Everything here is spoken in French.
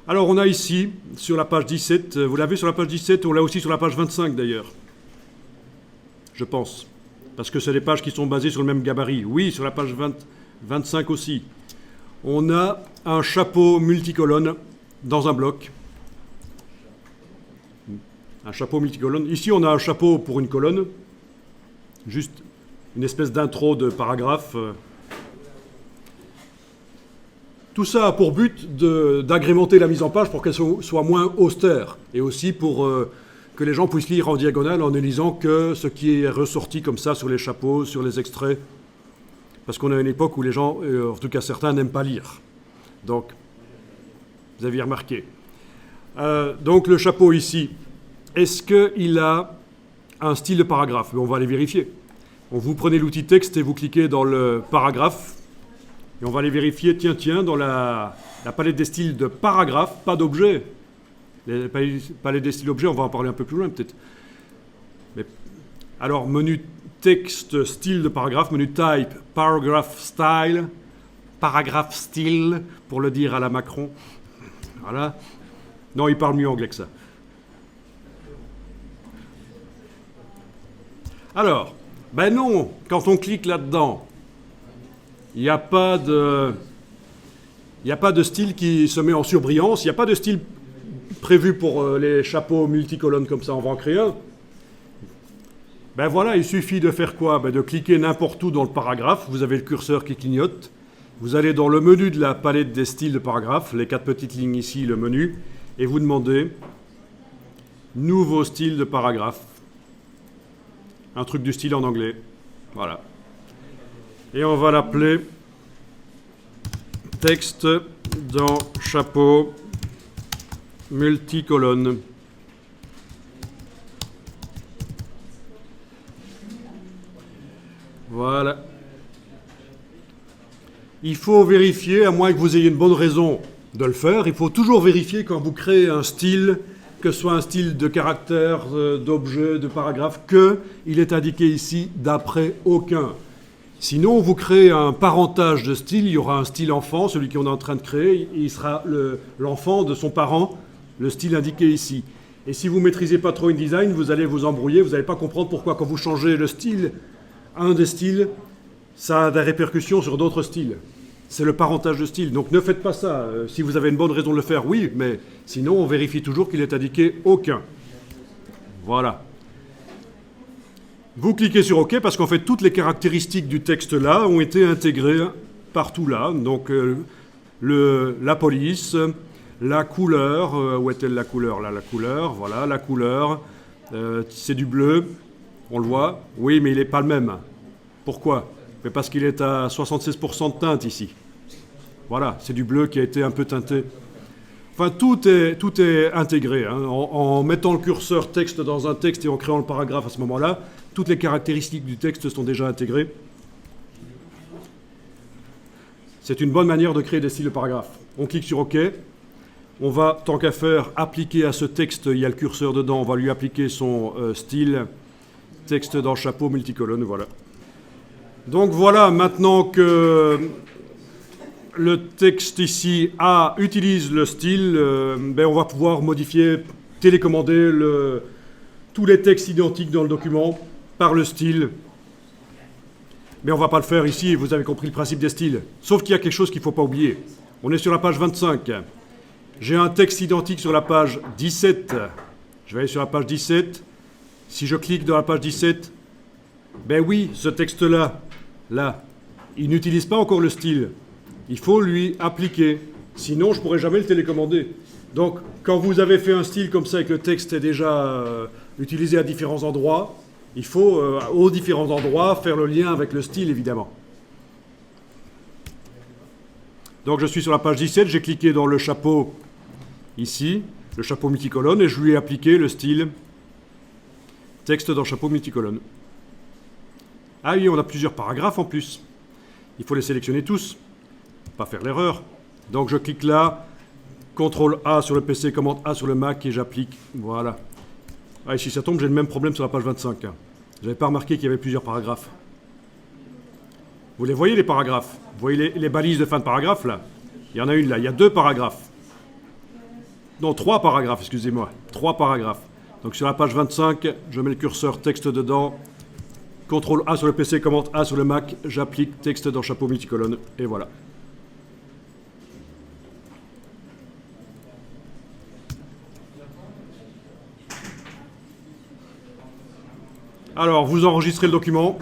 Alors, on a ici, sur la page 17, vous l'avez sur la page 17, on l'a aussi sur la page 25 d'ailleurs. Je pense. Parce que c'est des pages qui sont basées sur le même gabarit. Oui, sur la page 25 aussi. On a un chapeau multicolonne dans un bloc. Un chapeau multicolonne. Ici, on a un chapeau pour une colonne. Juste une espèce d'intro de paragraphe. Tout ça a pour but d'agrémenter la mise en page pour qu'elle soit moins austère. Et aussi pour que les gens puissent lire en diagonale en ne lisant que ce qui est ressorti comme ça sur les chapeaux, sur les extraits. Parce qu'on a une époque où les gens, en tout cas certains, n'aiment pas lire. Donc, vous aviez remarqué. Donc le chapeau ici, est-ce qu'il a un style de paragraphe? On va aller vérifier. Vous prenez l'outil texte et vous cliquez dans le paragraphe. Et on va aller vérifier, tiens, dans la palette des styles de paragraphe, pas d'objet. La palette des styles objets, on va en parler un peu plus loin peut-être. Alors, menu texte, style de paragraphe, menu type, paragraph style, pour le dire à la Macron. Voilà. Non, il parle mieux anglais que ça. Alors, ben non, quand on clique là-dedans, il n'y a pas de style qui se met en surbrillance, il n'y a pas de style prévu pour les chapeaux multicolonnes comme ça, on va en créer un. Ben voilà, il suffit de faire quoi? Ben de cliquer n'importe où dans le paragraphe, vous avez le curseur qui clignote, vous allez dans le menu de la palette des styles de paragraphe, les 4 petites lignes ici, le menu, et vous demandez nouveau style de paragraphe. Un truc du style en anglais. Voilà. Et on va l'appeler texte dans chapeau multicolonne. Voilà. Il faut vérifier, à moins que vous ayez une bonne raison de le faire, il faut toujours vérifier quand vous créez un style, que ce soit un style de caractère, d'objet, de paragraphe, qu'il est indiqué ici d'après aucun. Sinon, vous créez un parentage de style, il y aura un style enfant, celui qu'on est en train de créer, il sera l'enfant de son parent, le style indiqué ici. Et si vous ne maîtrisez pas trop InDesign, vous allez vous embrouiller, vous n'allez pas comprendre pourquoi quand vous changez le style, un des styles, ça a des répercussions sur d'autres styles. C'est le parentage de style. Donc ne faites pas ça. Si vous avez une bonne raison de le faire, oui, mais sinon on vérifie toujours qu'il est indiqué aucun. Voilà. Vous cliquez sur OK parce qu'en fait toutes les caractéristiques du texte là ont été intégrées partout là. Donc la police, la couleur, où est-elle la couleur? Là, la couleur, voilà, la couleur, c'est du bleu, on le voit. Oui, mais il n'est pas le même. Pourquoi? Mais parce qu'il est à 76% de teinte ici. Voilà, c'est du bleu qui a été un peu teinté. Enfin, tout est intégré. Hein. En mettant le curseur texte dans un texte et en créant le paragraphe à ce moment-là, toutes les caractéristiques du texte sont déjà intégrées. C'est une bonne manière de créer des styles de paragraphe. On clique sur OK. On va, tant qu'à faire, appliquer à ce texte, il y a le curseur dedans, on va lui appliquer son style texte dans chapeau multicolonne, voilà. Donc voilà, maintenant que le texte ici utilise le style, on va pouvoir modifier, télécommander tous les textes identiques dans le document par le style. Mais on ne va pas le faire ici, vous avez compris le principe des styles. Sauf qu'il y a quelque chose qu'il ne faut pas oublier. On est sur la page 25. J'ai un texte identique sur la page 17. Je vais aller sur la page 17. Si je clique dans la page 17, ben oui, ce texte-là, là, il n'utilise pas encore le style. Il faut lui appliquer. Sinon, je ne pourrai jamais le télécommander. Donc, quand vous avez fait un style comme ça et que le texte est déjà utilisé à différents endroits, il faut, aux différents endroits, faire le lien avec le style, évidemment. Donc, je suis sur la page 17, j'ai cliqué dans le chapeau, ici, le chapeau multicolonne, et je lui ai appliqué le style texte dans chapeau multicolonne. Ah oui, on a plusieurs paragraphes en plus. Il faut les sélectionner tous. Pas faire l'erreur. Donc je clique là, CTRL A sur le PC, commande A sur le Mac et j'applique. Voilà. Ah, ici ça tombe, j'ai le même problème sur la page 25. Je n'avais pas remarqué qu'il y avait plusieurs paragraphes. Vous les voyez les paragraphes? Vous voyez les balises de fin de paragraphe là? Il y en a une là, il y a 2 paragraphes. Non, 3 paragraphes, excusez-moi. 3 paragraphes. Donc sur la page 25, je mets le curseur texte dedans. CTRL A sur le PC, commande A sur le Mac, j'applique texte dans chapeau multicolonne, et voilà. Alors, vous enregistrez le document.